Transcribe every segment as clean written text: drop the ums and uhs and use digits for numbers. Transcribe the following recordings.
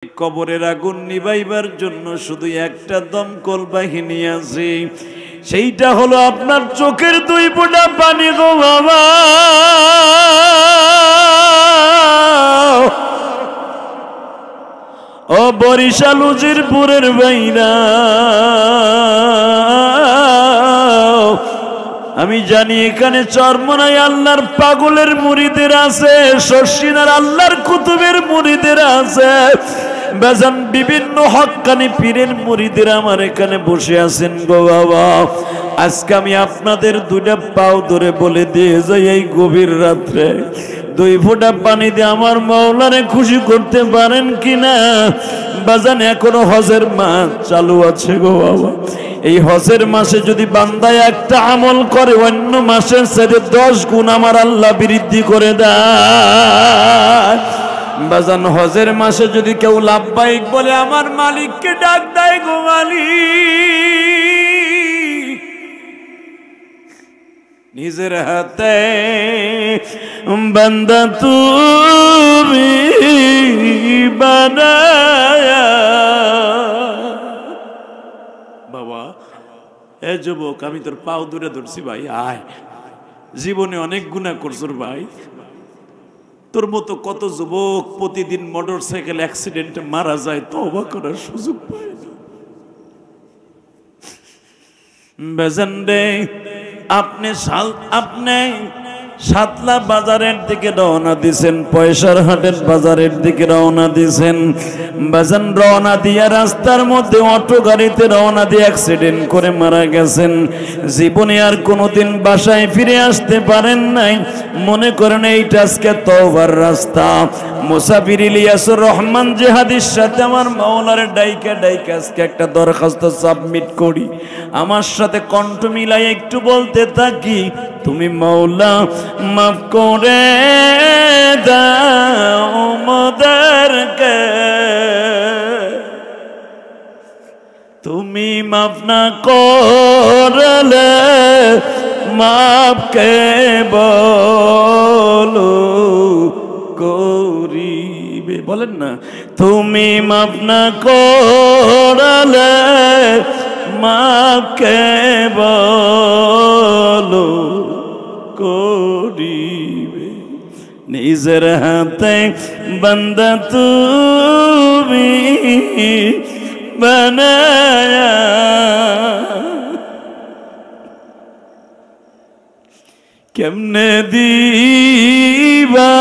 কবরের আগুন নিভাইবার জন্য শুধু একটা দমকল বাহিনী আছে, সেইটা হলো আপনার চোখের দুই ফোঁটা পানি গো বাবা। ও বরিশাল উজিরপুরের বাইরা, আমি জানি এখানে চরমনাই আল্লাহর পাগলের মুরিদের আছে, শর্ষিনার আল্লাহর কুতুবের মুরিদের আছে, বেজান বিভিন্ন হক্কানি পীরের মুরিদের আমার এখানে বসে আছেন গো বাবা। আজকে আমি আপনাদের দুইটা পাও ধরে বলে দিয়ে যাই, এই গভীর রাত্রে দুই ফোঁটা পানি দিয়ে আমার মাওলারে খুশি করতে পারেন কিনা? বাজান এখনো হজের মাস চালু আছে গো বাবা। এই হজের মাসে যদি বান্দায় একটা আমল করে, অন্য মাসের সাথে 10 গুণ আমার আল্লাহ বৃদ্ধি করে দেয়। বাজান হজের মাসে যদি কেউ লাভবাহিক বলে, আমার মালিককে ডাক দেয়, গো মালিক নিজের হাতে বান্দা তুমি বানায়া। বাবা এ যুবক, আমি তোর পাও দূরে ধরছি ভাই, আয়। জীবনে অনেক গুনাহ করছর ভাই, তোর মতো কত যুবক প্রতিদিন মোটর সাইকেল অ্যাক্সিডেন্টে মারা যায়, তওবা করার সুযোগ পায় না। বেজান রে, আপনি সাতলা বাজারের দিকে রওনা দিছেন, পয়সার হাটের বাজারের দিকে রওনা দিছেন। বাজান রওনা দিয়া রাস্তার মধ্যে অটো গাড়িতে রওনা দিয়ে অ্যাক্সিডেন্ট করে মারা গেছেন। জীবনে আর কোনোদিন বাসায় ফিরে আসতে পারেন নাই। মনে করেন এইটা আজকে তওবার রাস্তা। মুসাফির ইলিয়াসুর রহমান জিহাদির সাথে আমার মাওলার ডাইকা আজকে একটা দরখাস্ত সাবমিট করি। আমার সাথে কণ্ঠ মিলাই একটু বলতে থাকি, তুমি মাওলা মাফ করে দাও মোদেরকে, তুমি মাফ না করলে মাফ কে বলো করিবে, বলেন না। তুমি মাফ না করলে মাফ কে বলো করিবে, নিজের হাতে বান্দা তুমি বানায়া। কেমনে দিবা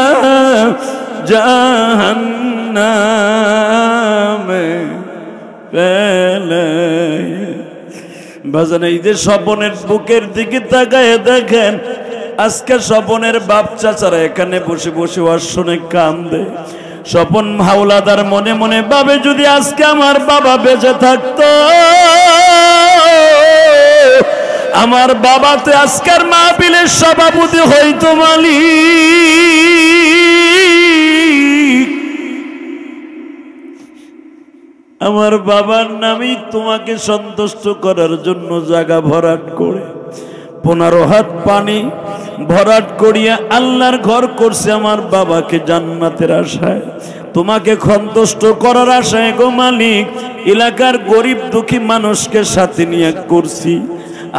জাহান্নামে ফেলে। বাজান এই যে স্বপনের বুকের দিকে তাকায় দেখেন, আজকে স্বপনের বাপ চাচারা এখানে বসে বসে অশ্বনে কান্দে। স্বপন হাওলাদার মনে মনে ভাবে, যদি আজকে আমার বাবা বেঁচে থাকতো, আমার বাবা তো আজকের মাহফিলের সভাপতি হইতো মালিক। আমার বাবার নামই তোমাকে সন্তুষ্ট করার জন্য জায়গা ভরাট করে 15 হাত পানি ভরাট করিয়া আল্লাহর ঘর করছে আমার বাবাকে জান্নাতের আশায়, তোমাকে সন্তুষ্ট করার আশায় গো মালিক। এলাকার গরিব দুঃখী মানুষকে সাথে নিয়ে করছি।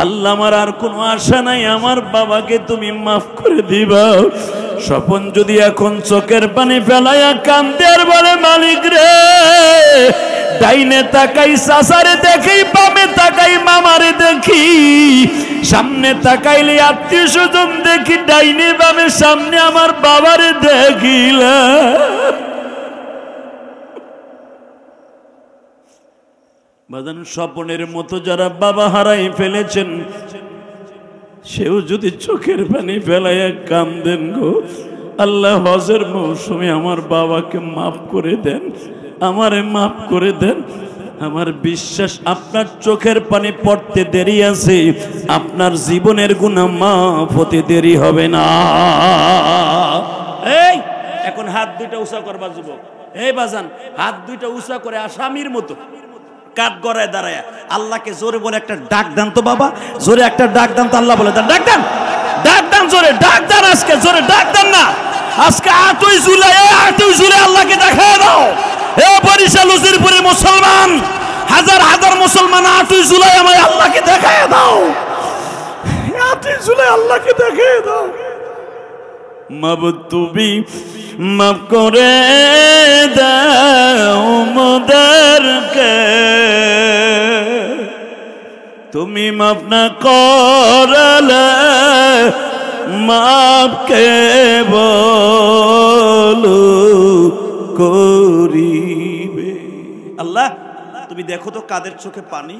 আল্লাহ, আমার আর কোনো আশা নাই, আমার বাবাকে তুমি মাফ করে দিবা। স্বপন যদি এখন চোখের পানি ফেলাইয়া কান্দে আর বলে, মালিক রে, ডাইনে তাকাই চাচারে দেখি, বামে তাকাই মামারে দেখি, সামনে তাকাইলে আত্মীয় স্বজন দেখি, ডাইনে বামে সামনে আমার বাবারে দেখিলা। বাজান স্বপনের মতো যারা বাবা হারাই ফেলেছেন, সেও যদি চোখের পানি ফেলাইয়া কান্দেন গো, আল্লাহ হজের মৌসুমে আমার বাবাকে মাফ করে দেন, আমারে মাফ করে দেন। আমার বিশ্বাস আপনার চোখের পানি পড়তে দেরি আছে, আপনার জীবনের গুনাহ মাফ হতে দেরি হবে না। এই এখন হাত দুইটা উঁচা করবা যুবক, এই বাজান হাত দুইটা উঁচা করে আসামির মতো কাঠ গড়ায় দাঁড়ায় আল্লাহকে জোরে বলে একটা ডাক দেন তো বাবা, জোরে একটা ডাক দেন তো। আল্লাহ বলে দেন, ডাক দেন, ডাক দেন, জোরে ডাক দেন, আজকে জোরে ডাক দেন না। আজকে 8ই জুলাই আল্লাহকে দেখায় দাও। এ বরিশাল উজিরপুরে মুসলমান, হাজার হাজার মুসলমান 8 জুলাই আমায় আল্লাহকে দেখায় দাও, 8 জুলাই আল্লাহকে দেখায় দাও। মাবুদ তুমি মাফ করে দাও মোদেরকে, তুমি মাফ না করলে মাফ কে বলো করিবে। আল্লাহ তুমি দেখো তো কাদের চোখে পানি,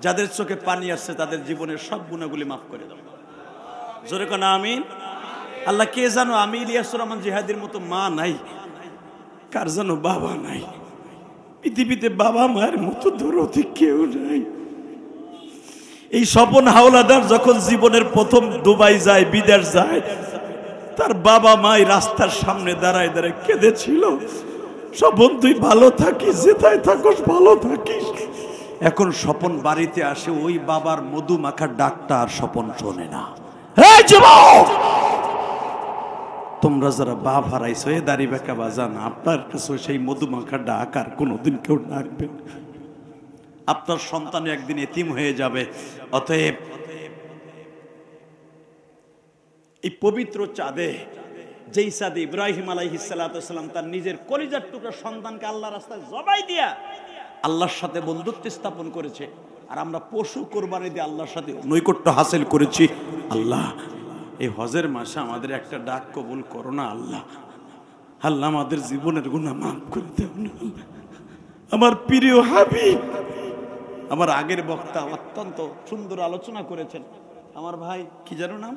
যাদের চোখে পানি আসছে তাদের জীবনের সব গুনাহগুলি মাফ করে দাও। জোরে কোন আমিন। আল্লাহ কে জানো আমি ইলিয়াসুর রহমান জিহাদির মতো মা নাই, কার জানো বাবা নাই, পৃথিবীতে বাবা মায়ের মতো দরদি কেউ নাই। এই স্বপন হাওলাদার যখন জীবনের প্রথম দুবাই যায়, বিদেশ যায়, তার বাবা মাই রাস্তার সামনে দাঁড়ায় দাঁড়ায় কেঁদেছিল, স্বপন তুই ভালো থাকিস, যেথায় থাকস ভালো থাকিস। এখন স্বপন বাড়িতে আসে, ওই বাবার মধু মাখার ডাকটা আর স্বপন শোনে না। এই যুবক, তোমরা যারা বাপ হারাইছো, এ দাড়ি বেঁকা বাজান, আপনার কাছে সেই মধুমাখা ডাক আর কোনোদিন কেউ ডাকবে। আপনার সন্তান একদিন এতিম হয়ে যাবে। অতএব এই পবিত্র চাঁদে, যেই চাঁদে ইব্রাহিম আলাইহিস সালাতু সালাম তার নিজের কলিজার টুকরা সন্তানকে আল্লাহর রাস্তায় জবাই দিয়া আল্লাহর সাথে বন্ধুত্ব স্থাপন করেছে, আর আমরা পশু কোরবানি দিয়ে আল্লাহর সাথে নৈকট্য হাসিল করেছি। আল্লাহ এই হজের মাসে আমাদের একটা ডাক কবুল করো না আল্লাহ। আল্লাহ আমাদের জীবনের গুনাহ মাফ করে দাও না। আমার প্রিয় হাবিব, আমার আগের বক্তা অত্যন্ত সুন্দর আলোচনা করেছেন। আমার ভাই কি জানো নাম,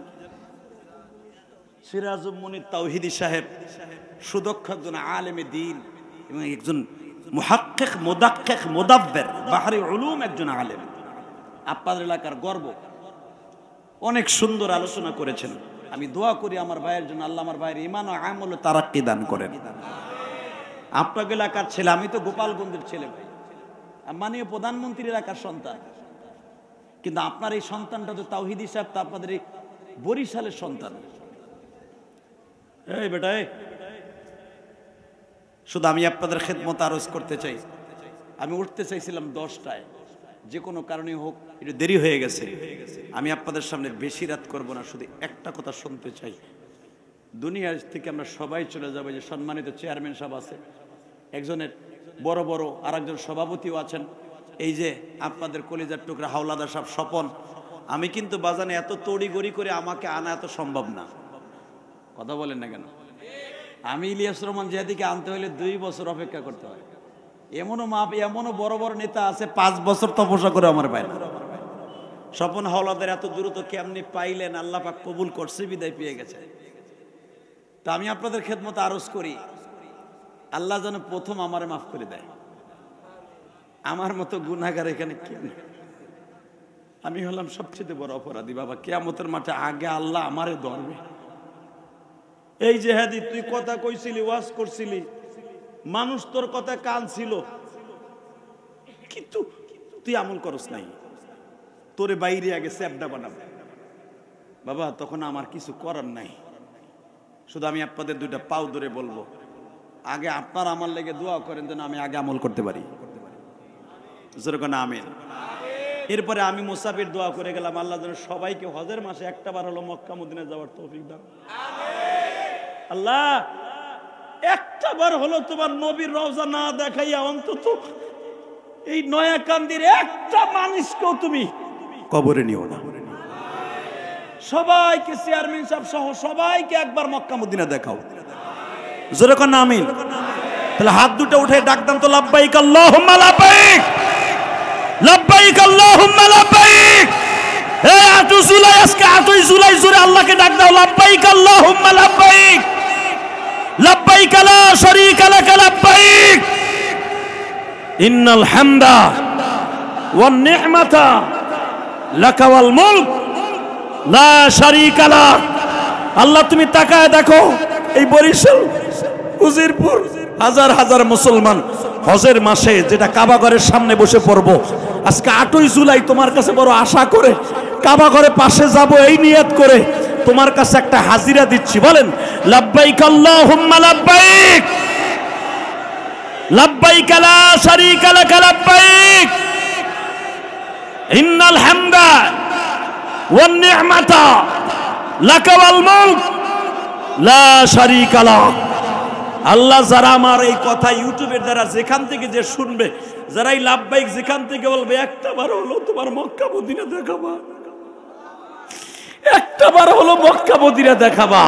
সিরাজুল মুনির তাওহীদি সাহেব, সুদক্ষ একজন আলেমে দ্বীন এবং একজন মুহাক্কিক মুদাক্কিক মুদাব্বির বাহরি উলুম একজন আলেম, আপনাদের এলাকার গর্ব। অনেক সুন্দর আলোচনা করেছেন। আমি দোয়া করি আমার ভাইয়ের জন্য, আল্লাহ আমার ভাইয়ের ঈমান ও আমল ও তারাক্কি দান করেন। আপনার এলাকার ছেলে, আমি তো গোপালগঞ্জের ছেলে ভাই, মাননীয় প্রধানমন্ত্রী এলাকার সন্তান, কিন্তু আপনার এই সন্তানটা তো তাওহীদি সাহেব, তা আপনাদের এই বরিশালের সন্তান। এই বেটা, শুধু আমি আপনাদের খেদমত আরজ করতে চাই। আমি উঠতে চাইছিলাম 10টায়, যে কোনো কারণে হোক একটু দেরি হয়ে গেছে। আমি আপনাদের সামনে বেশি রাত করব না, শুধু একটা কথা শুনতে চাই। দুনিয়া থেকে আমরা সবাই চলে যাবো, যে সম্মানিত চেয়ারম্যান সাহেব আছে, একজনের বড় বড় আর একজন সভাপতিও আছেন, এই যে আপনাদের কলিজার টুকরা হাওলাদার সাহেব স্বপন। আমি কিন্তু বাজানে এত তড়িগড়ি করে আমাকে আনা এত সম্ভব না, কথা বলেন না কেন? আমি ইলিয়াসুর রহমান জিহাদিকে আনতে হলে 2 বছর অপেক্ষা করতে হয়। এমনও বড় বড় নেতা আছে 5 বছর তপস্যা করে আমার পায় না। স্বপন হাওলাদার এত দ্রুত কেমনি পাইলেন, আল্লাহ পাক কবুল করছে বিদায় পেয়ে গেছে। তা আমি আপনাদের খেদমত আরজ করি, আল্লাহ যেন প্রথম আমারে মাফ করে দেয়। আমার মতো গুনাহগার এখানে কেউ নেই। আমি হলাম সবচেয়ে বড় অপরাধী বাবা। কিয়ামতের মাঠে আগে আল্লাহ আমারে ধরবে। এই যে হাদি, তুই কথা কইছিলি, ওয়াজ করছিলি, মানুষ তোর কথা কান ছিল, কিন্তু তুই আমল করস নাই, তোরে বাইরে আগে স্যাপডা বানাবে বাবা। তখন আমার কিছু করার নাই, শুধু আমি আপনাদের 2টা পাও ধরে বলবো, আগে আপনার আমার লেগে দোয়া করেন যেন আমি আগে আমল করতে পারি। যেরকম আমিন। এরপরে আমি মুসাফির দোয়া করে গেলাম, আল্লাহ যেন সবাইকে হজের মাসে একটাবার হলো মক্কা মদিনা যাওয়ার তৌফিক দাও। আল্লাহ একটাবার হলো তোমার নবীর রওজা না দেখাইয়া অন্তত এই নয়াকান্দির একটা মানুষকেও তুমি কবরে নিও না। সবাইকে, চেয়ারম্যান সাহেব সহ সবাইকে একবার মক্কা মদিনা দেখাও। জোরে কোন আমিন। তাহলে হাত দুটো উঠে ডাক দাম তো, লাব্বাইক আল্লাহুম্মা লাব্বাইক, লাব্বাইক আল্লাহুম্মা লাব্বাইক। এই 8 জুলাই, আজকে 8 জুলাই জুড়ে আল্লাহকে ডাক দাও, লাব্বাইক আল্লাহুম্মা লাব্বাইক, লাব্বাইক লা শারীকা লাক লাব্বাইক, ইন্নাল হামদা ওয়ান নি'মাতা লাকা ওয়াল মুলক লা শারীকা লাক। আল্লাহ তুমি তাকায় দেখো, এই বরিশাল উজিরপুর হাজার হাজার মুসলমান হজের মাসে যেটা কাবা ঘরের সামনে বসে পড়বো, আজকে 8 জুলাই তোমার কাছে বড় আশা করে কাবা ঘরের পাশে যাব, এই নিয়ত করে তোমার কাছে একটা হাজিরা দিচ্ছি। বলেন লাব্বাইক আল্লাহুম্মা লাব্বাইক। লাব্বাইক লা শারীকা লাক লাব্বাইক ইন্নাল হামদা ওয়ান নি'মাতা লাক ওয়াল মুলক লা শারীকা লাক। আল্লাহ যারা আমার এই কথা ইউটিউবের দ্বারা যেখান থেকে যে শুনবে, যারা এই লাব্বাইক যেখান থেকে বলবে, একটা বার হলো তোমার মক্কা মদিনা দেখাবা, একটা বার হলো মক্কা মদিনা দেখাবা।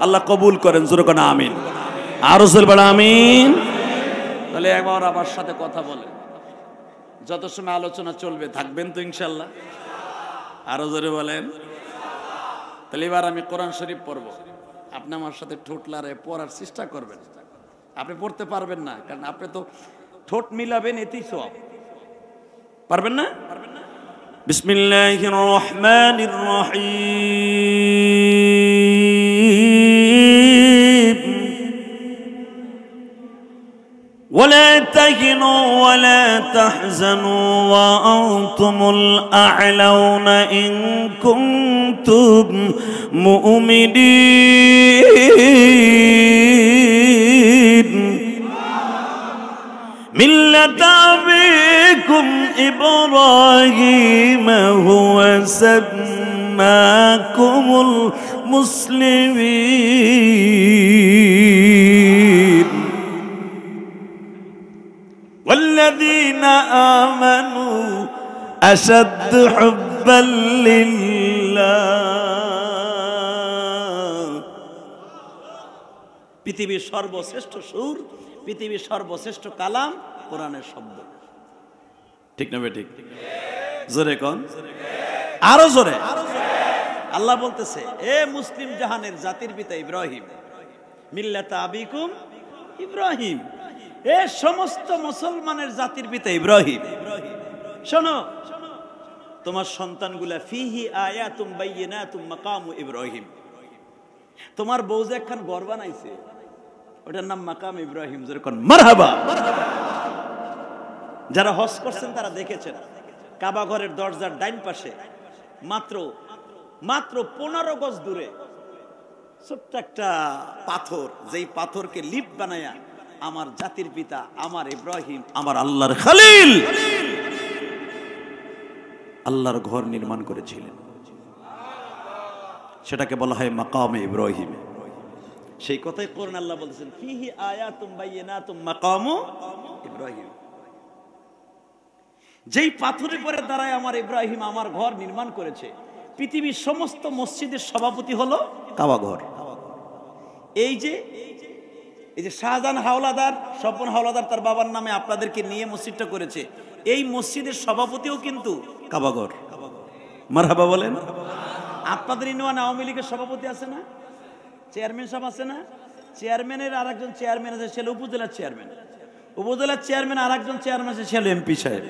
আল্লাহ কবুল করেন, জোরে কোন আমিন। আরো জোরে বলেন আমিন। তাহলে একবার আমার সাথে কথা বলেন, যত সময় আলোচনা চলবে থাকবেন তো ইনশাআল্লাহ? আরো জোরে বলেন। তাহলে এবার আমি কোরআন শরীফ পড়ব, আপনি আমার সাথে ঠোঁট লড়ায় পড়ার চেষ্টা করবেন। আপনি পড়তে পারবেন না, কারণ আপনি তো ঠোঁট মিলাবেন, এতেই সওয়াব। পারবেন না? বিসমিল্লাহির রহমানির রহিম। ولا تهنوا ولا تحزنوا وأنتم الأعلون إن كنتم مؤمنين ملة أبيكم إبراهيم هو سماكم المسلمين والذين آمنوا أشد حبا لله। পৃথিবীর সর্বশ্রেষ্ঠ সুর, পৃথিবীর সর্বশ্রেষ্ঠ কালাম কোরআনের শব্দ। ঠিক না বেঠিক? জোরে কোন, আরো জোরে। আল্লাহ বলতেছে, এ মুসলিম জাহানের জাতির পিতা ইব্রাহিম, মিল্লাতা আবিকুম ইব্রাহিম, এ সমস্ত মুসলমানের জাতির পিতা ইব্রাহিম, শোনো তোমার সন্তানগুলা ফিহি আয়াতুম বাইয়িনাতুম মাকামু ইব্রাহিম, তোমার বউ যে একখান ঘর বানাইছে ওটার নাম মাকাম ইব্রাহিম। যেরকম মারহাবা। যারা হজ করছেন তারা দেখেছেন, কাবা ঘরের দরজার ডাইন পাশে মাত্র 15 গজ দূরে ছোট্ট একটা পাথর, যেই পাথরকে লিপ বানায়া আমার জাতির পিতা, আমার ইব্রাহিম, আমার আল্লাহর খলিল আল্লাহর ঘর নির্মাণ করেছিলেন। সেটাকে বলা হয় মাকামে ইব্রাহিম। সেই কথাই কোরআন আল্লাহ বলতেছেন, ফিহি আয়াতুম বাইয়িনাতুম মাকামু ইব্রাহিম। যেই পাথরের পরে দাঁড়ায় আমার ইব্রাহিম আমার ঘর নির্মাণ করেছে। পৃথিবীর সমস্ত মসজিদের সভাপতি হলো কাবা ঘর। এই যে শাহজাহান হাওলাদার, স্বপন হাওলাদার তার বাবার নামে আপনাদেরকে নিয়ে মসজিদটা করেছে, এই মসজিদের সভাপতিও কিন্তু কাবা ঘর। মারহাবা বলেন। আপনাদের ইউনিয়ন আওয়ামী লীগের সভাপতি আছে না, চেয়ারম্যান সাহেব আছে না, চেয়ারম্যানের আরেকজন চেয়ারম্যান আছে, সে হলো উপজেলার চেয়ারম্যান, উপজেলার চেয়ারম্যান আরেকজন চেয়ারম্যান আছে, সে হলো এমপি সাহেব,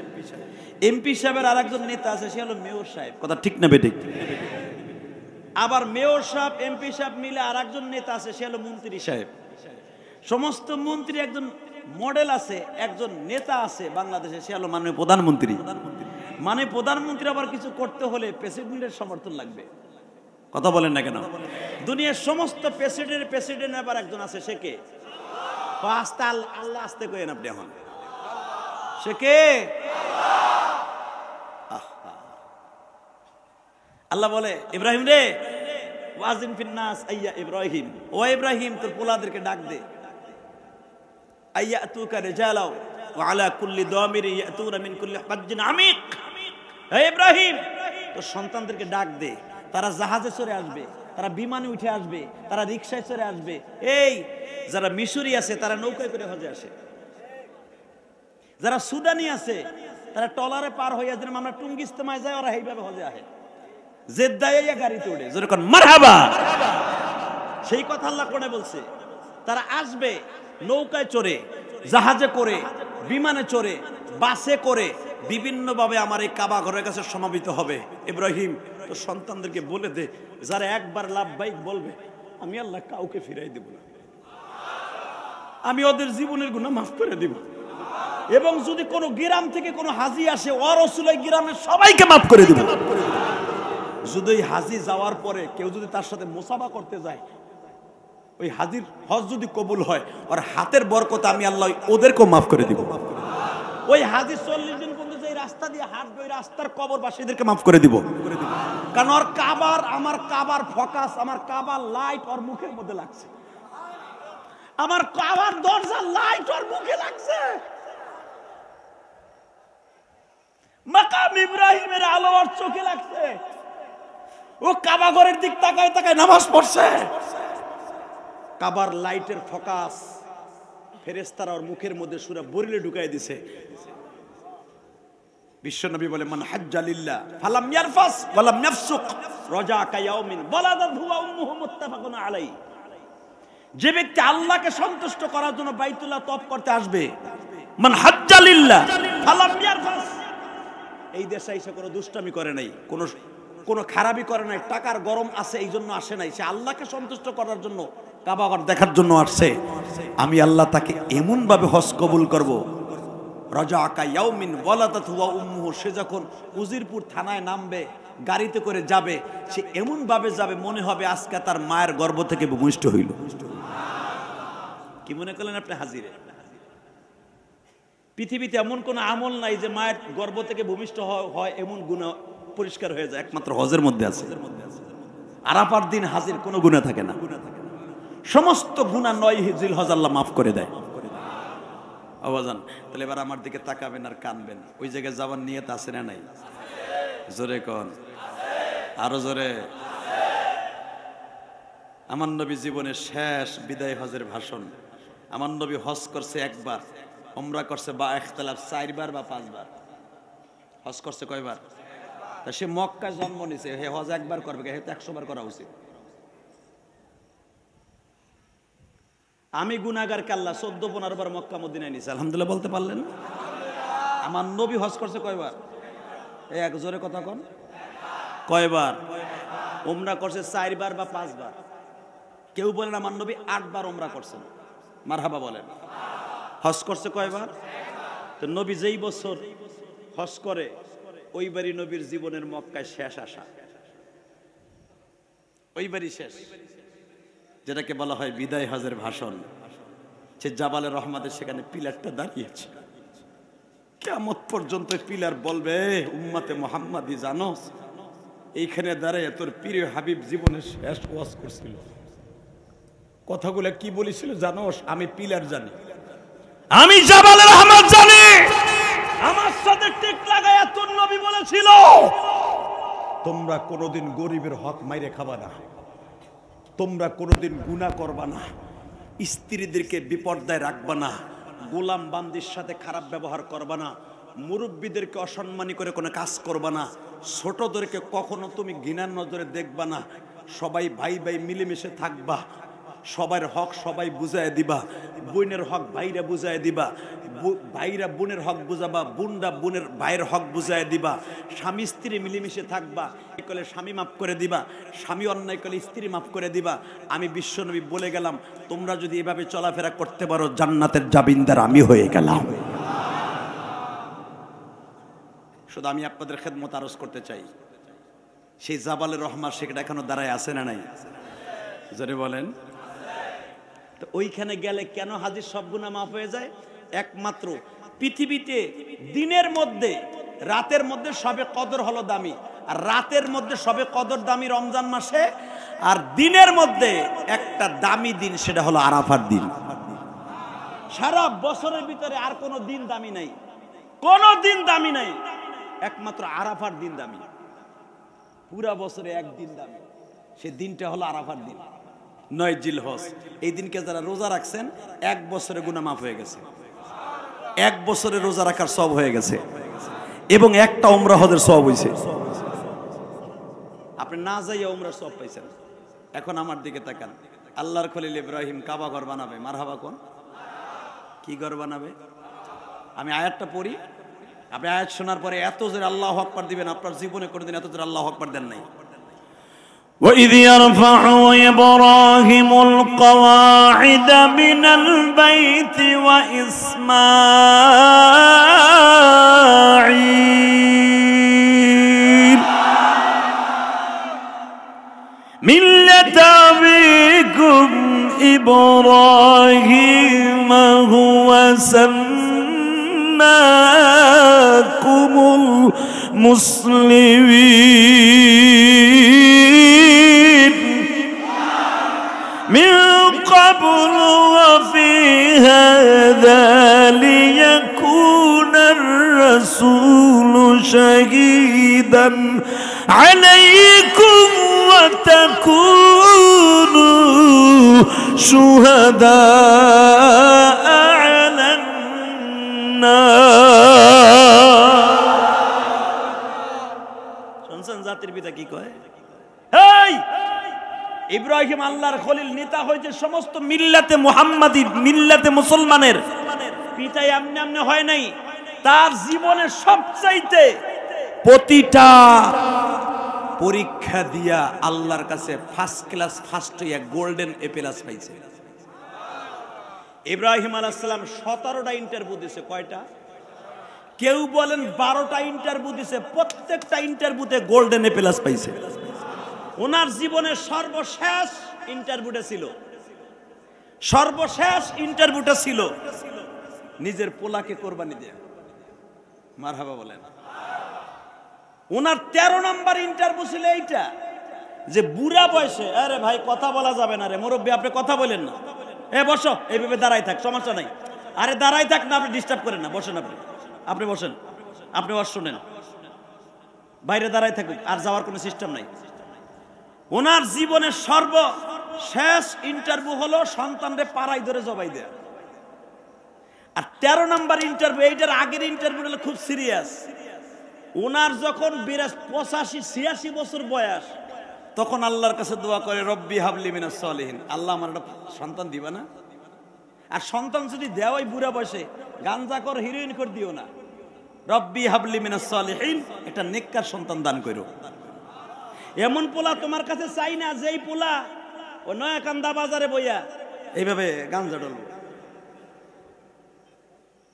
এমপি সাহেবের আরেকজন নেতা আছে, সে হলো মেয়র সাহেব। কথা ঠিক না বেঠিক? আবার মেয়র সাহেব এমপি সাহেব মিলে আরেকজন নেতা আছে, সে হলো মন্ত্রী সাহেব। সমস্ত মন্ত্রী একজন মডেল আছে, একজন নেতা আছে বাংলাদেশে, সে হলো মাননীয় প্রধানমন্ত্রী। মানে প্রধানমন্ত্রী আবার কিছু করতে হলে প্রেসিডেন্টের সমর্থন লাগবে। কথা বলেন না কেন? দুনিয়ার সমস্ত প্রেসিডেন্ট আবার একজন আছে, সে কে? আল্লাহ আস্তে কইেন আপনি এখন, সে কে? আল্লাহ বলে, ইব্রাহিম রে ওয়াজিন ফিন্নাস আইয়া ইব্রাহিম, ও ইব্রাহিম তোর পোলাদেরকে ডাক দে, আইয়াতুকা রিজালাও ওয়া আলা কুল্লি দামিরি ইয়াতুনা মিন কুল্লি ফাজ্জিন আমিক। হে ইব্রাহিম তোর সন্তানদেরকে ডাক দে, তারা জাহাজে চড়ে আসবে, তারা বিমানে উঠে আসবে, তারা রিকশায় চড়ে আসবে। এই যারা মিশরি আছে তারা নৌকায় করে হজে আসে, যারা সুদানি আছে তারা টলারে পার হইয়া, যেরকম আমরা টুঙ্গি ইস্তেমায় যাই, ওরা এইভাবে হজে আসে, জেদ্দায় গাড়িতে উঠে। যেরকম মারহাবা। সেই কথা আল্লাহ কোরআনে বলছে, তারা আসবে নৌকায় চড়ে, জাহাজে করে, বিমানে চড়ে, বাসে করে, বিভিন্ন ভাবে আমার এই কাবা ঘরের কাছে সমাবেত হবে। ইব্রাহিম তো সন্তানদেরকে বলে দে, যারা একবার লাভবাহিক বলবে আমি আল্লাহ কাউকে ফিরাই দেব না, আমি ওদের জীবনের গুনাহ মাফ করে দিব, এবং যদি কোনো গ্রাম থেকে কোনো হাজি আসে ওর রাসূলের গ্রামের সবাইকে মাফ করে দিব। যদি হাজি যাওয়ার পরে কেউ যদি তার সাথে মুসাফা করতে যায়, ওই হাজির হজ যদি কবুল হয় আর হাতের বরকত আমি আল্লাহ ওদেরকেও মাফ করে দিব। ওই হাজির 40 দিন পর্যন্ত যে রাস্তা দিয়ে হাঁটবে ওই রাস্তার কবরবাসীদেরকে মাফ করে দিব। কারণ ওর কাবার আমার কাবার ফোকাস, আমার কাবার লাইট ওর মুখের মধ্যে লাগছে, আমার কাবার দরজার লাইট ওর মুখে লাগছে, মাকাম ইব্রাহিমের আলো ওর চোখে লাগছে, ও কাবা ঘরের দিক তাকায় তাকায় নামাজ পড়ছে। কাবার লাইটের ফোকাস ফেরেশতারা ওর মুখের মধ্যে সূরা বরিলে ঢুকাই দিছে। বিশ্বনবী বলে মান হাজ্জা লিল্লাহ ফালাম ইয়ারফাস ওয়ালাম ইয়াফসুক রাজা কায়াউমিন ওয়ালাদাতহু ওয়া উম্মুহু মুত্তাফাকুন আলাইহি। যে ব্যক্তি আল্লাহকে সন্তুষ্ট করার জন্য বাইতুল্লাহ তওয়াফ করতে আসবে, মান হাজ্জা লিল্লাহ ফালাম ইয়ারফাস, এই দেশে এসে কোনো দুষ্টামি করে নাই, কোনো খারাপি করে নাই, টাকার গরম আছে এই জন্য আসে নাই, সে আল্লাহকে সন্তুষ্ট করার জন্য কাবা ঘর দেখার জন্য আসছে। আমি আল্লাহ তাকে এমন ভাবে হজ কবুল করব, রাজাকা ইয়াউমিন ওয়ালাদাতহু ওয়া উম্মুহু, সে যখন উজিরপুর থানায় নামবে গাড়িতে করে যাবে, সে এমন ভাবে যাবে মনে হবে আজকে তার মায়ের গর্ভ থেকে ভূমিষ্ঠ হইল। কি মনে করলেন আপনি হাজিরে? পৃথিবীতে এমন কোন আমল নাই যে মায়ের গর্ভ থেকে ভূমিষ্ঠ হয় এমন গুনাহ পরিষ্কার হয়ে যায়, একমাত্র হজের মধ্যে আছে। আরাফার দিন হাজির কোনো গুনাহ থাকে না, সমস্ত গুনাহ 9 জিলহজ আল্লাহ মাফ করে দেয়। আওয়াজান তাহলে এবার আমার দিকে তাকাবেন আর কানবেন। ওই জায়গায় যাওয়ার নিয়ত আছে না নাই? জোরে কোন, আরো জোরে। আমার নবী জীবনের শেষ বিদায় হজের ভাষণ। আমার নবী হজ করছে একবার, উমরা করছে বা ইখতিলাফ 4 বার বা 5 বার। হজ করছে কয়বার? তা সে মক্কায় জন্ম নিছে, হে হজ একবার করবে, হে তো 100 বার করা উচিত। আমি গুনাহগার কে আল্লাহ 14-15 বার মক্কা মদিনায় নিছে, আলহামদুলিল্লাহ বলতে পারলেন? আমার নবী হজ করছে কয়বার? এই এক জোরে কথা কোন, কয়বার? উমরা করছে 4 বার বা 5 বার। কেউ বলেন আমার নবী 8 বার উমরা করছেন, মারহাবা বলেন। হজ করছে কয়বার? তো নবী যেই বছর হজ করে ওইবারই নবীর জীবনের মক্কায় শেষ আসা, ওইবারই শেষ, যেটাকে বলা হয় বিদায় হজের ভাষণ। সে জাবালে রহমাতের সেখানে পিলারটা দাঁড়িয়েছে, কিয়ামত পর্যন্ত পিলার বলবে উম্মতে মুহাম্মাদি জানোস এইখানে দাঁড়ায় তোর প্রিয় হাবিব জীবনের শেষ ওয়াজ করছিল, কথাগুলো কি বলেছিল জানোস? আমি পিলার জানি, আমি জাবালে রহমত জানি, আমার সাথে টিক লাগায়া তোর নবী বলেছিল তোমরা কোনোদিন গরিবের হক মাইরে খাবা না, তোমরা কোনোদিন গুনাহ করবা না, স্ত্রীদেরকে বিপর্দায় রাখবা না, গোলাম বান্দির সাথে খারাপ ব্যবহার করবা না, মুরব্বীদেরকে অসম্মানী করে কোনো কাজ করবা না, ছোটদেরকে কখনো তুমি ঘৃণার নজরে দেখবা না, সবাই ভাই ভাই মিলেমিশে থাকবা, সবার হক সবাই বুঝায় দিবা, বোনের হক ভাইরা বুঝায় দিবা, ভাইরা বোনের হক বুঝাবা, বোনরা বোনের ভাইয়ের হক বুঝায় দিবা, স্বামী স্ত্রী মিলেমিশে থাকবা, কলে স্বামী মাফ করে দিবা, স্বামী অন্যায় করলে স্ত্রী মাফ করে দিবা। আমি বিশ্বনবী বলে গেলাম তোমরা যদি এভাবে চলাফেরা করতে পারো জান্নাতের জামিনদার আমি হয়ে গেলাম। শুধু আমি আপনাদের খেদমত আরজ করতে চাই, সেই জাবালের রহমান সেটা এখনো দাঁড়ায় আছে না নাই? জোরে বলেন। তো ওইখানে গেলে কেন হাজির সব গুনাহ মাফ হয়ে যায়? একমাত্র পৃথিবীতে দিনের মধ্যে রাতের মধ্যে সবে কদর হলো দামি, আর রাতের মধ্যে সবে কদর দামি রমজান মাসে, আর দিনের মধ্যে একটা দামি দিন সেটা হলো আরাফার দিন। সারা বছরের ভিতরে আর কোনো দিন দামি নাই, কোনো দিন দামি নাই, একমাত্র আরাফার দিন দামি। পুরা বছরে একদিন দামি, সে দিনটা হলো আরাফার দিন, 9 জিলহজ। এই দিনকে যারা রোজা রাখছেন 1 বছরে গুনাহ মাফ হয়ে গেছে, 1 বছরে রোজা রাখার সওয়াব হয়ে গেছে, এবং একটা উমরা হজের সওয়াব হইছে। আপনি না যাইয়া উমরার সওয়াব পাইছেন। এখন আমার দিকে তাকান, আল্লাহর খলিল ইব্রাহিম কাবা ঘর বানাবে, মারহাবা কোন? কি ঘর বানাবে? আমি আয়াতটা পড়ি, আপনি আয়াত শোনার পরে এত জোরে আল্লাহু আকবার দিবেন, আপনার জীবনে কোনোদিন এত জোরে আল্লাহু আকবার দেন নাই। وَإِذْ يَرْفَعُ إِبْرَاهِيمُ الْقَوَاعِدَ مِنَ الْبَيْتِ وَإِسْمَاعِيلُ مِلَّةَ أَبِيكُمْ মুসলিমিন মিন ক্বাবলু ওয়া ফি হাযা লিয়াকুনা আর-রাসূলু শাহীদান আলাইকুম ওয়া তাকুনু শুহাদা আলান নাস। শুনছেন জাতির পিতা কি কয়? এই ইব্রাহিম আল্লাহর খলিল, নেতা হয়েছে সমস্ত মিল্লাতে মুহাম্মাদি, মিল্লাতে মুসলমানের পিতা। এমনি এমনি হয় নাই, তার জীবনের সবচাইতে প্রতিটা পরীক্ষা দিয়া আল্লাহর কাছে ফার্স্ট ক্লাস, ফার্স্ট হইয়া গোল্ডেন এ প্লাস পাইছে। ইব্রাহিম আলাইহিস সালাম 17টা ইন্টারভিউ দিছে। কয়টা? কেউ বলেন 12টা ইন্টারভিউ দিছে, প্রত্যেকটা ইন্টারভিউতে গোল্ডেন এ প্লাস পাইছে। ওনার জীবনের সর্বশেষ ইন্টারভিউটা ছিল, সর্বশেষ ইন্টারভিউটা ছিল নিজের পোলাকে কোরবানি দেয়া। মারহাবা বলেন। ওনার 13 নম্বর ইন্টারভিউ ছিল এইটা, যে বুড়া বয়সে, আরে ভাই কথা বলা যাবে না রে মুরব্বী, আপনি কথা বলেন না, এ বসো, এইভাবে দাঁড়াই থাক, সমস্যা নাই, আরে দাঁড়াই থাক না, আপনি ডিস্টার্ব করেন না, বসেন, আপনি বসেন, আপনি ওয়াজ শুনেন, বাইরে দাঁড়াই থাকুক, আর যাওয়ার কোনো সিস্টেম নাই। ওনার জীবনের সর্বশেষ ইন্টারভিউ হলো সন্তানরে পাড়াই ধরে জবাই দেয়া। আর 13 নম্বর ইন্টারভিউ, এইটার আগের ইন্টারভিউ হলো খুব সিরিয়াস। ওনার যখন 85-86 বছর বয়স, তখন আল্লাহর কাছে দোয়া করে, রব্বি হাবলি মিনাস সালিহিন, আল্লাহ আমার একটা সন্তান দিবা না? আর সন্তান যদি দেওয়াই বুড়া বয়সে, গাঞ্জা কর, হিরোইন কর দিও না, রব্বি হাবলি মিনাস সালিহিন, একটা নেককার সন্তান দান করো। এমন পোলা তোমার কাছে চাই না যেই পোলা ও নয়াকান্দা বাজারে বইয়া এইভাবে গাঞ্জা ডলবো।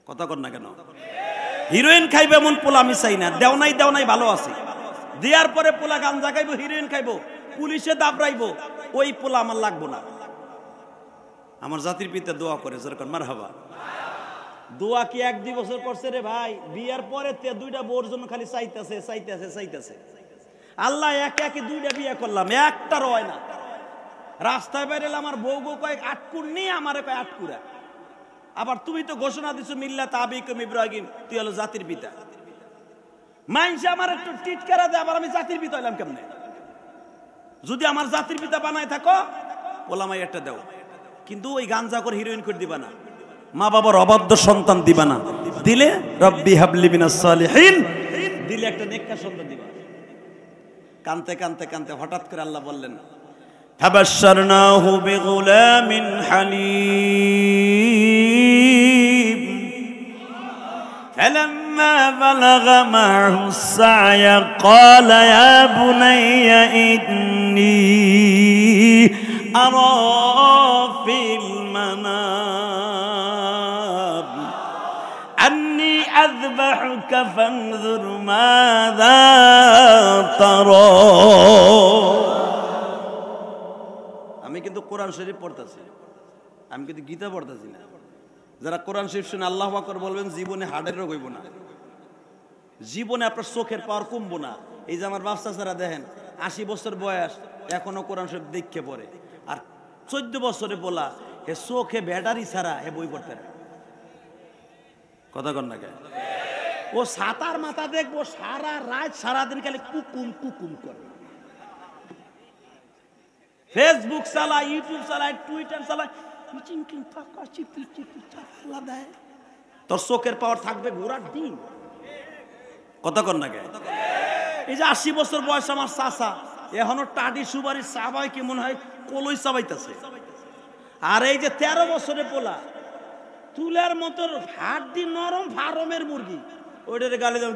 কথা কর না কেন? হিরোইন খাইবে এমন পোলা আমি চাই না। দেও নাই ভালো আছে, দেওয়ার পরে পোলা গাঞ্জা খাইবো, হিরোইন খাইবো, পুলিশে দাবড়াইবো, ওই পোলা আমার লাগবো না। আমার জাতির পিতা দোয়া করে, যেরকম মারহাবা। দোয়া কি 1-2 বছর করছে রে ভাই? বিয়ার পরে 2টা বউর জন্য খালি চাইতেছে। আল্লাহ একে 2টা বিয়ে করলাম, একটার হয় না। রাস্তায় বেরেলে আমার বউ কয়েক আটকুর নিয়ে আমার কয় আটকুরা। আবার তুমি তো ঘোষণা দিছো মিল্লাত আবিকুম ইব্রাহিম, তুই হলো জাতির পিতা। মাইনসে আমার একটু টিটকারা দেয়, আবার আমি জাতির পিতা হইলাম কেমনে? যদি আমার জাতির পিতা বানায় থাকো, ওলামাই একটা দাও, কিন্তু ওই গাঞ্জা করে হিরোইন করে দিবা না, মা বাবার অবাধ্য সন্তান দিবা না। দিলে রব্বি হাবলি মিনাস সালিহিন, দিলে একটা নেককার সন্তান দিবা। কানতে হঠাৎ করে আল্লাহ বললেন, ফাবাশশারনাহু বিগুলামিন হালিম ফালাম্মা বালাগা মা'হু আস-সা'য়া ক্বালা ইয়া বুনাইয়া ইন্নী আরা ফিল মানাম আন্নী আযবাহুকা ফানজুর মাযা তারা। আমি কিন্তু কোরআন শরীফ পড়তেছি, আমি কিন্তু গীতা পড়তেছি না। যারা কোরআন শরীফ শুনে আল্লাহু আকবার বলবেন, জীবনে হার্টের রোগ হইব না, জীবনে আপনার চোখের পাওয়ার কমবো না। এই যে আমার বাচ্চা যারা দেখেন 80 বছর বয়স, এখনো কোরআন শরীফ দেখে পড়ে, আর 14 বছরে বলা হে চোখে ব্যাটারি ছাড়া হে বই পড়তে না। কথা কন না কেন? ও সাতার মাথা দেখবো সারা রাত সারাদিন খালি কুকুম করে, ফেসবুক চালায়, ইউটিউব চালায়, টুইটার চালায়, তোর চোখের পাওয়ার থাকবে ঘোড়ার ডিম। কথা কন না কেন? এই যে 80 বছর বয়স আমার চাচা, এখনো টাডি সুবারি চাবাই কি মনে হয় কলই চাবাইতেছে। আর এই যে 13 বছরে পোলা, তুলার মতো হাড্ডি নরম ফার্মের মুরগি, ওইটারে গালি দাও।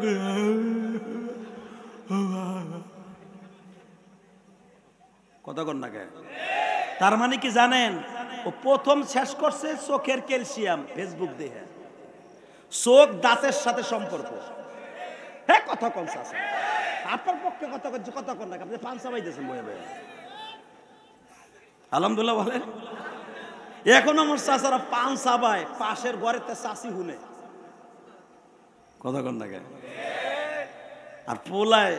কথা কন না কেন? তার মানে কি জানেন, ও প্রথম শেষ করছে চোখের ক্যালসিয়াম ফেসবুক দেখে। চোখ দাঁতের সাথে সম্পর্ক। হ্যাঁ কথা কন চাচা, আপনার পক্ষে কথা কন না, আপনি পান চাবাইতেছেন বয়ে বয়ে। আলহামদুলিল্লাহ বলেন। এখন আমার চাচারা পান চাবায়, পাশের ঘরেতে চাষি হুনে। কথা কন না কেন? আর পোলায়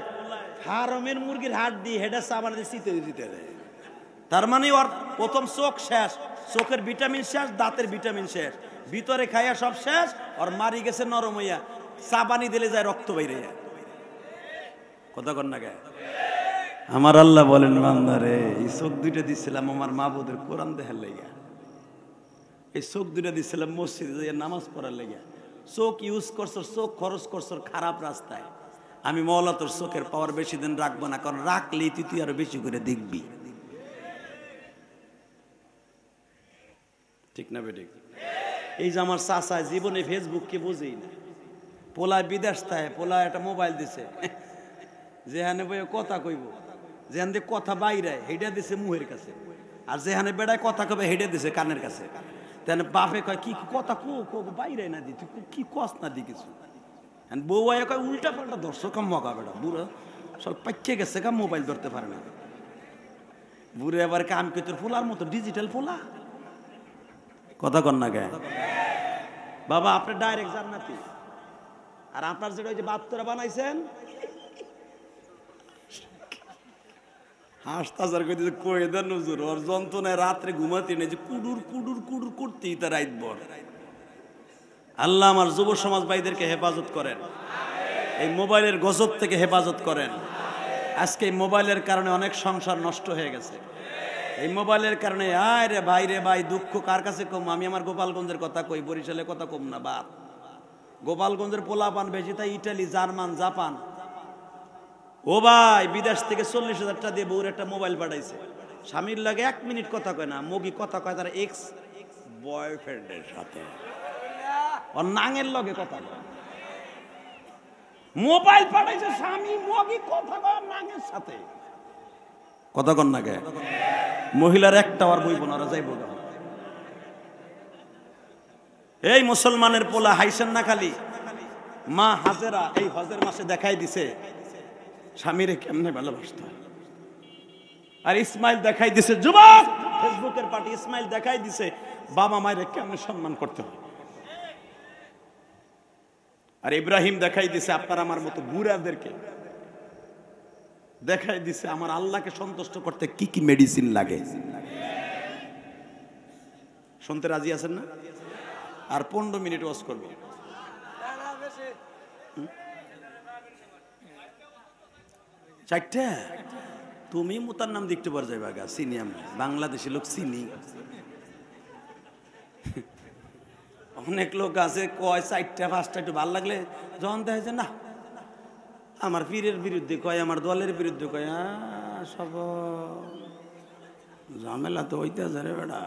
ফার্মের মুরগির হাট দিয়ে হেডা সাবান দিয়ে শীতে দিতে দেয়। তার মানে ওর প্রথম চোখ শেষ, চোখের ভিটামিন শেষ, দাঁতের ভিটামিন শেষ, ভিতরে খাইয়া সব শেষ। আর মারি গেছে নরম হইয়া, সাবানি দিলে যায় রক্ত বাইরে যায়। কথা কন না গায়ে। আমার আল্লাহ বলেন বান্দারে এই চোখ দুইটা দিছিলাম আমার মাবুদের কোরআন দেখার লেগা, এই চোখ দুইটা দিছিলাম মসজিদে নামাজ পড়ার লেগা। চোখ ইউজ করছো, চোখ খরচ করছো খারাপ রাস্তায়। আমি মওলা তোর চোখের পাওয়ার বেশি দিন রাখবো না, কারণ রাখলেই তুই আরো বেশি করে দেখবি। ঠিক না বেঠিক? এই যে আমার চাচা জীবনে ফেসবুককে বুঝেই না, পোলায় বিদেশ থাকে, পোলায় একটা মোবাইল দিছে, যেখানে বই কথা কইব, যেখান দিয়ে কথা বাইরে হেডা দিছে মুহের কাছে, আর যেখানে বেড়ায় কথা কবে হেডে দিছে কানের কাছে। তেন বাপে কয় কি কথা কো বাইরে না দি, তুই কি কস না দি কিছু। বউ কয় উল্টা পাল্টা ধরছো কাম মকা বেড়া, বুড়ো সব পাইকে গেছে কাম, মোবাইল ধরতে পারে না। বুড়ে আবার কাম কে তোর ফোলার মতো ডিজিটাল ফোলা। কথা কন না গায়ে। বাবা আপনার ডাইরেক্ট জান্নাতি, আর আপনার যেটা ওই যে বাচ্চারা বানাইছেন হাসতাজার কইতে কই দেন হুজুর, ওর যন্ত্রণায় রাত্রে ঘুমাতে নেই, যে কুডুর কুডুর কুডুর করতেই তার রাত ভর। আল্লাহ আমার যুব সমাজ ভাইদেরকে হেফাজত করেন, এই মোবাইলের গজব থেকে হেফাজত করেন। আজকে এই মোবাইলের কারণে অনেক সংসার নষ্ট হয়ে গেছে। এই মোবাইলের কারণে আয় রে ভাই রে ভাই, দুঃখ কার কাছে কম। আমি আমার গোপালগঞ্জের কথা কই, বরিশালের কথা কম না বাপ। গোপালগঞ্জের পোলাপান বেশি, তাই ইটালি, জার্মান, জাপান। ও ভাই বিদেশ থেকে 40,000 টাকা দিয়ে বউর একটা মোবাইল পাঠাইছে, স্বামীর লাগে 1 মিনিট কথা কয় না, মগি কথা কয় তার এক্স বয়ফ্রেন্ডের সাথে, ওর নাঙের লগে কথা কয়। মোবাইল পাঠাইছে স্বামী, মগি কথা কয় নাঙের সাথে। কথা কন না গে। মহিলার একটা আর বইব না, ওরা যাইব না। এই মুসলমানের পোলা হাইছেন না খালি। মা হাজেরা এই হজের মাসে দেখাই দিছে স্বামীরে কেমনে ভালোবাসতে হয়। আর ইসমাইল দেখাই দিছে, যুবক ফেসবুকের পার্টি ইসমাইল দেখাই দিছে বাবা মায়ের কেমনে সম্মান করতে হয়। আর ইব্রাহিম দেখাই দিছে আপনার আমার মতো বুড়াদেরকে, দেখাই দিছে আমার আল্লাহকে সন্তুষ্ট করতে কি কি মেডিসিন লাগে। শুনতে রাজি আছেন না? আর 15 মিনিট ওয়াজ করবো। চারটা তুমি মুতার নাম দেখতে পার যাইবা গা, চিনি আমি, বাংলাদেশি লোক চিনি। অনেক লোক আছে কয় 4টা 5টা একটু ভাল লাগলে, যখন দেখা যায় না আমার পীরের বিরুদ্ধে কয়, আমার দলের বিরুদ্ধে কয়, সব ঝামেলা তো হইতে যারে বেড়া।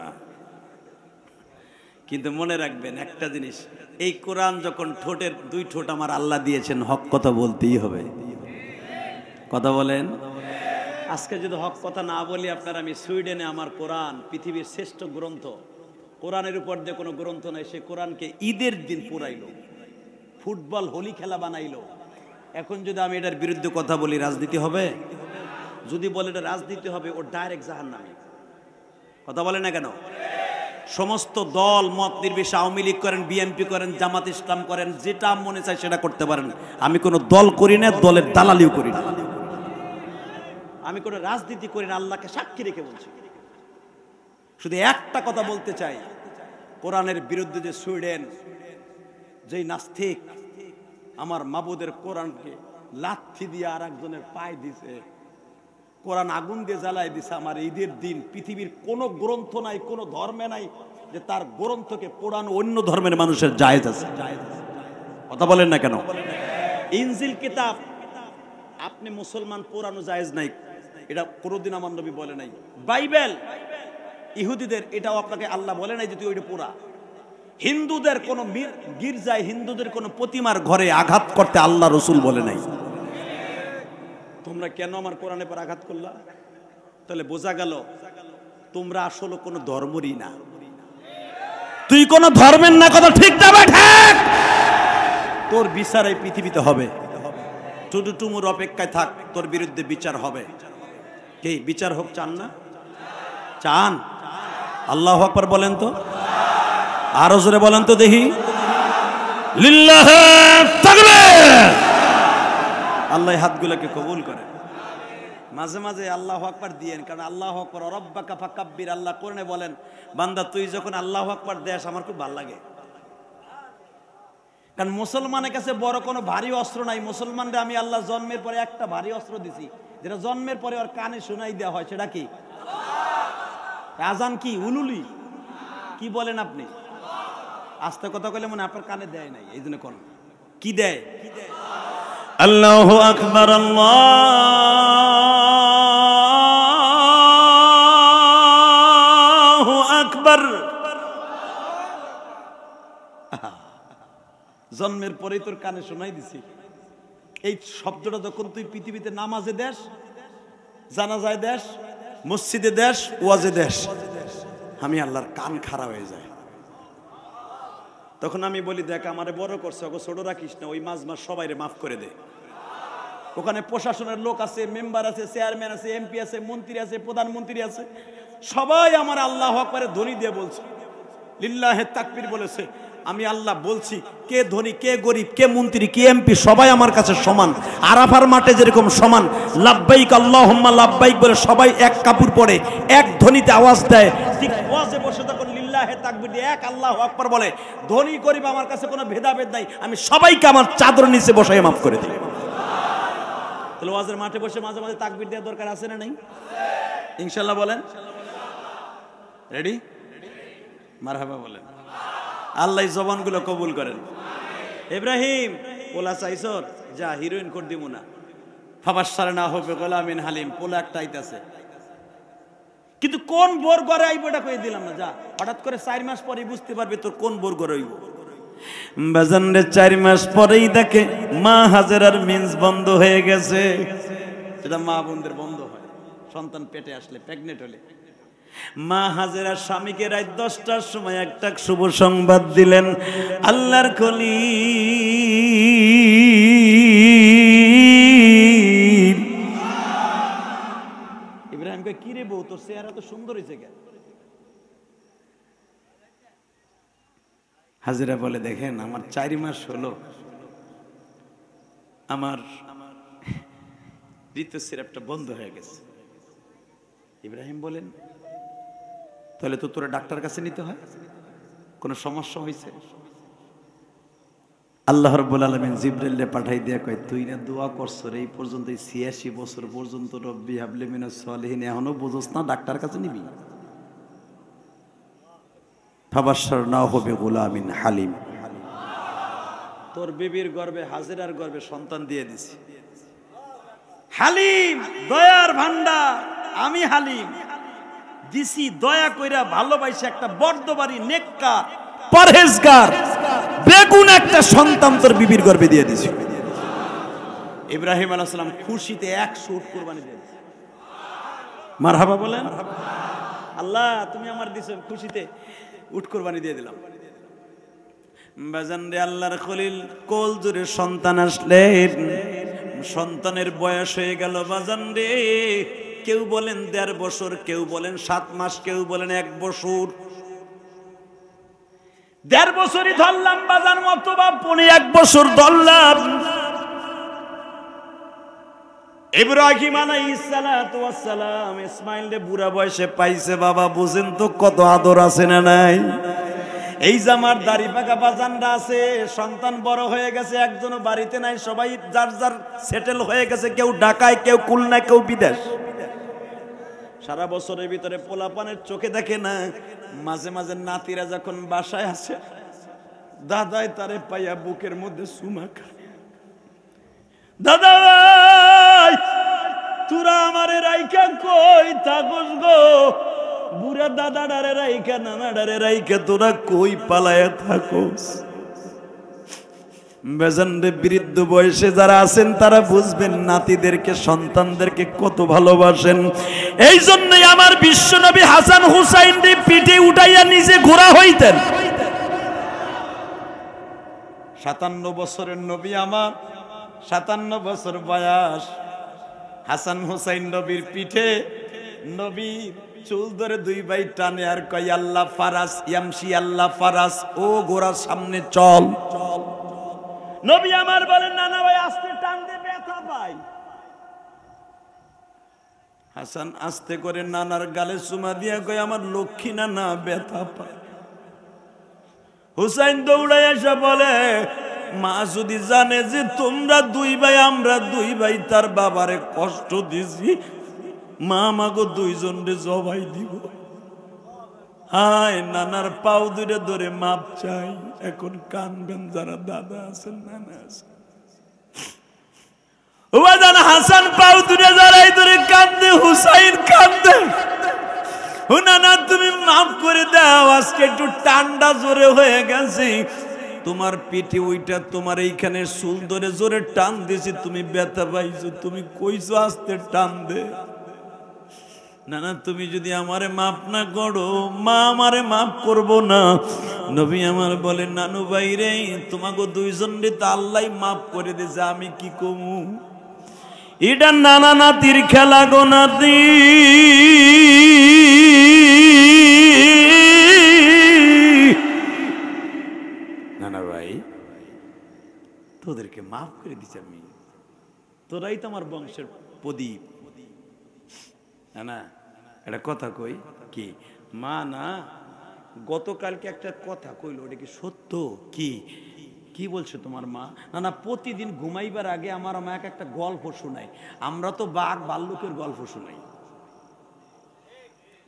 কিন্তু মনে রাখবেন একটা জিনিস, এই কোরআন যখন ঠোঁটের 2 ঠোঁট আমার আল্লাহ দিয়েছেন, হক কথা বলতেই হবে। কথা বলেন। আজকে যদি হক কথা না বলি আপনার, আমি সুইডেনে আমার কোরআন পৃথিবীর শ্রেষ্ঠ গ্রন্থ, কোরআনের উপর দিয়ে কোনো গ্রন্থ নাই, সে কোরআনকে ঈদের দিন পুরাইলো, ফুটবল হোলি খেলা বানাইলো। এখন যদি আমি এটার বিরুদ্ধে কথা বলি, রাজনীতি হবে? যদি বলে এটা রাজনীতি হবে, ও ডাইরেক্ট জাহান্নামী। কথা বলে না কেন? সমস্ত দল মত নির্বিশেষে, আওয়ামী লীগ করেন, বিএনপি করেন, জামাত ইসলাম করেন, যেটা মনে চায় সেটা করতে পারেন। আমি কোনো দল করি না, দলের দালালিও করি না, আমি কোনো রাজনীতি করি না, আল্লাহকে সাক্ষী রেখে বলছি। শুধু একটা কথা বলতে চাই, কোরআনের বিরুদ্ধে যে সুইডেন, যেই নাস্তিক আমার মাবুদের কোরআনকে লাথি দিয়ে আর একজনের পায়ে দিছে, কোরআন আগুন দিয়ে জ্বালায় দিছে আমার ঈদের দিন। পৃথিবীর কোনো গ্রন্থ নাই, কোনো ধর্মে নাই যে তার গ্রন্থকে পোড়ানো অন্য ধর্মের মানুষের জায়েজ আছে। কথা বলেন না কেন? ইনজিল কিতাব আপনি মুসলমান পোড়ানো জায়েজ নাই, এটা কোনোদিন আমার নবী বলে নাই। বাইবেল ইহুদিদের, এটাও আপনাকে আল্লাহ বলে নাই যে তুই ওইটা পোড়া। হিন্দুদের কোন গির্জায়, হিন্দুদের কোন প্রতিমার ঘরে আঘাত করতে আল্লাহ রসুল বলে নাই। তোমরা কেন আমার কোরআনের পর আঘাত করলা? তাহলে বোঝা গেল তোমরা আসলে কোন ধর্মেরই না, তুই কোন ধর্মের না। কথা ঠিক না ঠিক? তোর বিচার এই পৃথিবীতে হবে। টুডু টুমুর অপেক্ষায় থাক, তোর বিরুদ্ধে বিচার হবে। কি বিচার হোক চান না? চান? আল্লাহু আকবার বলেন তো, আরো জোরে বলেন তো দেখি। লিল্লাহি তাকবীর। আল্লাহ হাতগুলোকে কবুল করে। মাঝে মাঝে আল্লাহু আকবার দিয়েন, কারণ আল্লাহু আকবার রব্বাকা ফাকাব্বির, আল্লাহ কোরআনে বলেন বান্দা তুই যখন আল্লাহু আকবার দেস আমার খুব ভালো লাগে। কারণ মুসলমানের কাছে বড় কোনো ভারী অস্ত্র নাই। মুসলমানরা আমি আল্লাহ জন্মের পরে একটা ভারী অস্ত্র দিছি, যেটা জন্মের পরে ওর কানে শোনাই দেওয়া হয়, সেটা কি? আজান কি? উলুলি কি বলেন আপনি? আস্তে কথা কইলে মনে আপনার কানে দেয় নাই, এই জন্য কোন কি দেয়? আল্লাহু আকবার, আল্লাহু আকবার। জন্মের পরেই তোর কানে শোনাই দিছি। এই শব্দটা যখন তুই পৃথিবীতে নামাজে দেশ, জানাজায় দেশ, মসজিদে দেশ, ওয়াজে দেশ, আমি আল্লাহর কান খারাপ হয়ে যায়। তখন আমি বলি দেখ আমারে বড় করছে, ওকে ছোট রাখিস না, ওই মাঝ সবাইরে মাফ করে দে। ওখানে প্রশাসনের লোক আছে, মেম্বার আছে, চেয়ারম্যান আছে, এমপি আছে, মন্ত্রী আছে, প্রধানমন্ত্রী আছে, সবাই আমার আল্লাহু আকবারে ধ্বনি দিয়ে বলছে, লিল্লাহে তাকবীর বলেছে। আমি আল্লাহ বলছি, কে ধনী, কে গরিব, কে মন্ত্রী, কে এমপি, সবাই আমার কাছে সমান। আরাফার মাঠে যেরকম সমান, লাব্বাইক আল্লাহুম্মা লাব্বাইক বলে সবাই এক কাপড় পরে এক ধ্বনিতে আওয়াজ দেয়, ঠিক ওয়াজে বসে তখন লিল্লাহে তাকবীর দিয়ে এক আল্লাহু আকবার বলে। ধনী গরিব আমার কাছে কোনো ভেদাভেদ নাই, আমি সবাইকে আমার চাদর নিচে বসাই মাফ করে দিই। তাহলে ওয়াজের মাঠে বসে মাঝে মাঝে তাকবীর দেওয়ার দরকার আছে না নাই? ইনশাআল্লাহ বলেন। রেডি? মারহাবা বলেন। আল্লাহ জবানগুলো কবুল করেন। ইব্রাহিম পোলা চাইছর, যা হিরোইন কোট দিব না, ফাবাশশার না হবে গোলামিন হালিম, পোলা একটা আইতাছে, কিন্তু কোন বোর ঘরে আইব এটা কই দিলাম না। যা, হঠাৎ করে 4 মাস পরেই বুঝতে পারবে তোর কোন বোর ঘরে হইব। বাজান রে 4 মাস পরেই দেখে মা হাজেরার মিন্স বন্ধ হয়ে গেছে। সেটা মা বোনদের বন্ধ হয় সন্তান পেটে আসলে, প্রেগনেন্ট হলে। মা হাজেরা স্বামীকে রাত 10টার সময় একটা শুভ সংবাদ দিলেন, আল্লাহর খলিল ইব্রাহিমকে, কি রে বউ তোর চেহারা তো সুন্দর হয়েছে কেন? হাজেরা বলে দেখেন আমার 4 মাস হলো আমার ঋতুস্রাবটা বন্ধ হয়ে গেছে। ইব্রাহিম বলেন তাহলে তো তোরা ডাক্তার কাছে নিতে হয়, কোনো সমস্যা হয়েছে? আল্লাহ রাব্বুল আলামিন জিবরাইলকে পাঠাই দিয়া কয়, তুই না দোয়া করছস এই পর্যন্ত 86 বছর পর্যন্ত, রব্বি হাবলি মিনাস সলিহিন, এখনো বুঝছস না ডাক্তার কাছে নিবি? ফাবাশশারনাহু বিগুলামিন হালিম। তোর বিবির গর্ভে, হাজেরার গর্ভে সন্তান দিয়ে দিছি। হালিম, দয়ার ভান্ডার। আমি হালিম দিছি দয়া কইরা, ভালোবাসে একটা বর্দবাড়ি নেককার পরহেজগার বেগুন একটা সন্তান তোর বিবির গর্ভে দিয়ে দিছি। ইব্রাহিম আলাইহিস সালাম খুশিতে 100 উট কুরবানি দিয়েছে। মারহাবা বলেন। আল্লাহ তুমি আমার দিছো, খুশিতে উট কুরবানি দিয়ে দিলাম। বাজান রে আল্লাহর খলিল কোল জুড়ে সন্তান আসলেন, সন্তানের বয়স হয়ে গেল বাজান রে, কেউ বলেন 1.5 বছর, কেউ বলেন 7 মাস, কেউ বলেন 1 বছর। 1.5 বছরই ধরলাম বাজান, অথবা 1 বছর ধরলাম। ইব্রাহিম আলাইহিস সালাতু ওয়াস সালাম ইসমাইল রে বুড়া বয়সে পাইছে। বাবা বুঝেন তো কত আদর আছে না নাই? এই জামার দাড়ি পাকা বাজানরা আছে, সন্তান বড় হয়ে গেছে, একজনও বাড়িতে নাই, সবাই যার যার সেটেল হয়ে গেছে, কেউ ঢাকায়, কেউ খুলনায়, কেউ বিদেশ। সারা বছরের ভিতরে পোলাপানের চোখে দেখে না, মাঝে মাঝে নাতিরা যখন বাসায় আসে, দাদাই তারে পাইয়া বুকের মধ্যে চুমা খায়। দাদা তোরা আমারে রাইখা কই থাকস গো? বুড়া দাদা ডারে রাইখা, নানা ডারে রাইখা তোরা কই পালায়া থাকস? বেজানরে বৃদ্ধ বয়সে যারা আছেন তারা বুঝবেন নাতিদেরকে, সন্তানদেরকে কত ভালোবাসেন। এই জন্যই আমার বিশ্ব নবী হাসান হুসাইন পিঠে উঠাইয়া নিজে ঘোড়া হইতেন। 57 বছরের নবী আমার, 57 বছর বয়স। হাসান হুসাইন নবীর পিঠে, নবীর চুল ধরে 2 ভাই টানে আর কয় আল্লাহ ফারাস ইয়ামশি, আল্লাহ ফারাস, ও ঘোড়ার সামনে চল। নবী আমার বলেন না না ভাই আস্তে টান দে, ব্যথা পাই। হাসান আস্তে করে নানার গালে চুমা দিয়া কয় আমার লক্ষ্মী নানা ব্যথা পায়। হুসাইন দৌড়ায় এসে বলে মা যদি জানে যে তোমরা দুই ভাই আমরা দুই ভাই তার বাবারে কষ্ট দিছি, মা আমাকে দুইজনরে জবাই দিব। হায় নানার পাও দুরে ধরে মাপ চাই। এখন কানবেন যারা দাদা আছেন নানা আছেন। হাসান পাও দুরে জড়াই ধরে কান্দে, হুসাইন কান্দে। নানা তুমি মাফ করে দাও, আজকে একটু ঠান্ডা জোরে হয়ে গেছে, তোমার পিঠে ওইটা তোমার এইখানে চুল ধরে জোরে টান দিয়েছি, তুমি ব্যথা পাইছো, তুমি কইছো আস্তে টান দে। নানা তুমি যদি আমারে মাফ না করো মা আমারে মাফ করবো না। নবী আমার বলে নানু ভাই রে তোমাকে দুইজন রে তো আল্লাহ মাফ করে দিয়েছে, আমি কি কমু? এটা নানা নাতির খেলা গো নাতি। নানা ভাই তোদেরকে মাফ করে দিচ্ছি আমি, তোরাই তো আমার বংশের প্রদীপ। না একটা কথা কই কি মা, না গতকালকে একটা কথা কইলো, ওটা কি সত্য? কি কি বলছো তোমার মা? না প্রতিদিন ঘুমাইবার আগে আমার মা একটা গল্প শোনায়। আমরা তো বাঘ ভাল্লুকের গল্প শোনাই।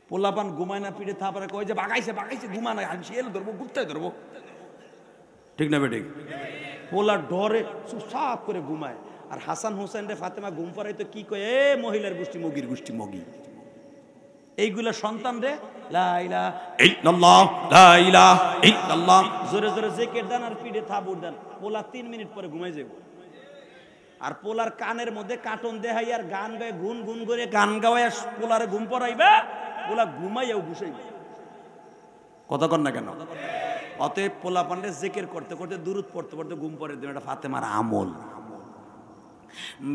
পোলাপান ঘুমায় না, পিঠে থাপড়ে কয় যে বাগাইছে বাগাইছে, ঘুমা না, আমি শিয়াল ধরবো গুপ্তায় ধরবো, ঠিক না বেঠিক? পোলা ডরে চুপচাপ করে ঘুমায়। আর হাসান হোসেন রে ফাতেমা ঘুম পাড়াই তো কি কয়, এ মহিলার গোষ্ঠী মগির গোষ্ঠী মগি। এইগুলা সন্তান রে লা ইলাহা ইল্লাল্লাহ লা ইলাহা ইল্লাল্লাহ জোরে জোরে জিকির দেন আর পিঠে থাবুর দেন, পোলা 3 মিনিট পরে ঘুমাই যাবে। আর পোলার কানের মধ্যে কার্টুন দেখাই আর গান গায়, গুন গুন করে গান গাওয়ায় পোলারে ঘুম পড়াইবে, পোলা ঘুমাইয়াও ঘুষাইবে। কথা কন না কেন? অতএব পোলা পান্ডে জিকির করতে করতে দুরূদ পড়তে পড়তে ঘুম পড়ে দেবে, এটা ফাতেমার আমল।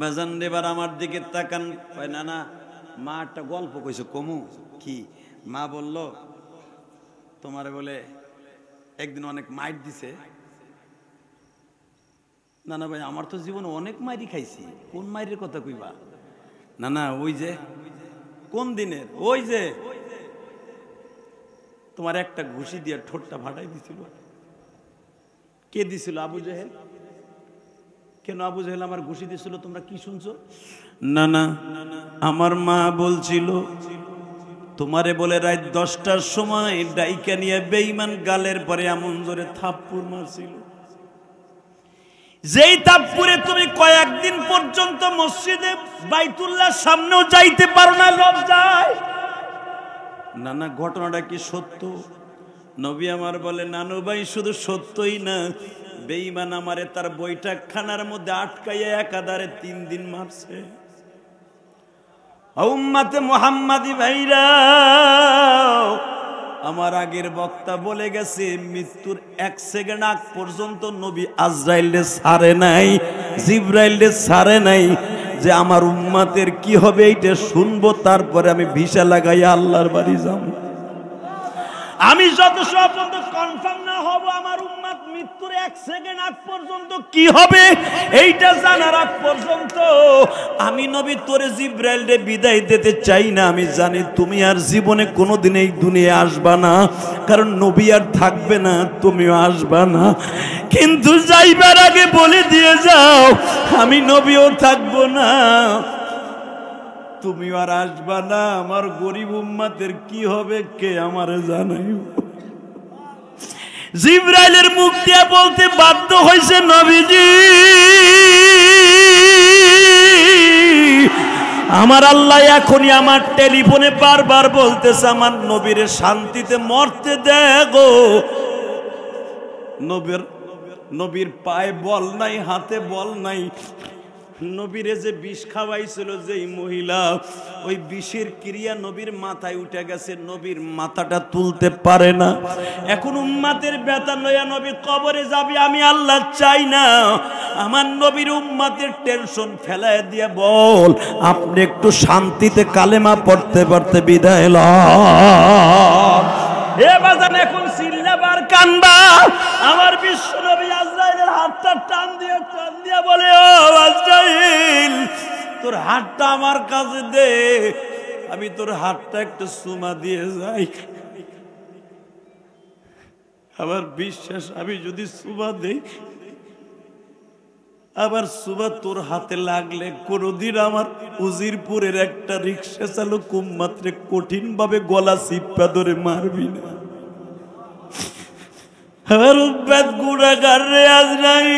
বাজান এবার আমার দিকে তাকান, কয় না না মা একটা গল্প কইছে কমু। কি? মা বলল তোমারে বলে একদিন অনেক মাইর দিছে। না না ভাই আমার তো জীবনে অনেক মাইরি খাইছি, কোন মাইরের কথা কইবা? না না ওই যে কোন দিনের, ওই যে তোমার একটা ঘুষি দিয়ে ঠোঁটটা ফাটাই দিছিল। কে দিছিল? আবু জেহেল। কেন আবু জেহেল আমার ঘুষি দিছিল? তোমরা কি শুনছো? না না আমার মা বলছিল তোমারে বলে রাত 10টার সময় ডাইকা নিয়ে বেঈমান গালের পরে এমন জোরে থাপ্পড় মারছিল, যেই থাপ্পড়ে তুমি কয়েকদিন পর্যন্ত মসজিদে বাইতুল্লাহর সামনেও যাইতে পারো না লজ্জায়। না না ঘটনাটা কি সত্য? নবী আমার বলে নানু ভাই শুধু সত্যই না, বেঈমান আমারে তার বইটা খানার মধ্যে আটকাইয়া একাধারে 3 দিন মারছে। উম্মতে মুহাম্মাদি ভাইরা, আমার আগের বক্তা বলে গেছে মৃত্যুর 1 সেকেন্ড আগ পর্যন্ত নবী আজরাইলে ছাড়ে নাই, জিবরাইলে ছাড়ে নাই যে আমার উম্মতের কি হবে এইটা শুনবো, তারপরে আমি ভিসা লাগাইয়া আল্লাহর বাড়ি যাব। আমি যত পর্যন্ত কনফার্ম না হব আমার উম্মত মৃত্যুর 1 সেকেন্ড আগ পর্যন্ত কি হবে এইটা জানার আগ পর্যন্ত আমি নবী তোরে জিবরাইল রে বিদায় দিতে চাই না। আমি জানি তুমি আর জীবনে কোনোদিন এই দুনিয়া আসবা না, কারণ নবী আর থাকবে না, তুমিও আসবা না। কিন্তু যাইবার আগে বলে দিয়ে যাও আমি নবীও থাকবো না, তুমি আর আসবা না। আমার গরিব উম্মতের কি হবে কে আমারে জানাইব? জিবরাইলের মুখ দিয়ে বলতে বাধ্য হয়েছে নবীজি আমার আল্লাহ এখনই আমার টেলিফোনে বারবার বলতেছে আমার নবীরে শান্তিতে মরতে দেখো। নবীর পায়ে বল নাই, হাতে বল নাই। নবীরে যে বিষ খাওয়াইছিল যেই মহিলা, ওই বিষের ক্রিয়া নবীর মাথায় উঠে গেছে, নবীর মাথাটা তুলতে পারে না। এখন উম্মাতের ব্যথা লইয়া নবী কবরে যাবে, আমি আল্লাহ চাই না। আমার নবীর উম্মাতের টেনশন ফেলায় দিয়ে বল আপনি একটু শান্তিতে কালেমা পড়তে পড়তে বিদায় লন। এ বাজান এখন চিল্লাবার কান্দা। আমার বিশ্ব নবী আজরাইলের হাতটা টান দিয়ে বলে ও আজরাইল তোর হাতটা আমার কাছে দে, আমি তোর হাতটা একটু চুমা দিয়ে যাই। আমার বিশ্বাস আমি যদি চুমা দেই, আবার সুবা তোর হাতে লাগলে কোনদিন আমার উজিরপুরের একটা রিক্সা চালক উম্মাত্রে কঠিন ভাবে গলা চিপ্পা ধরে মারবি না। আমার উম্মাত গুনাহগার রে আজরাইল,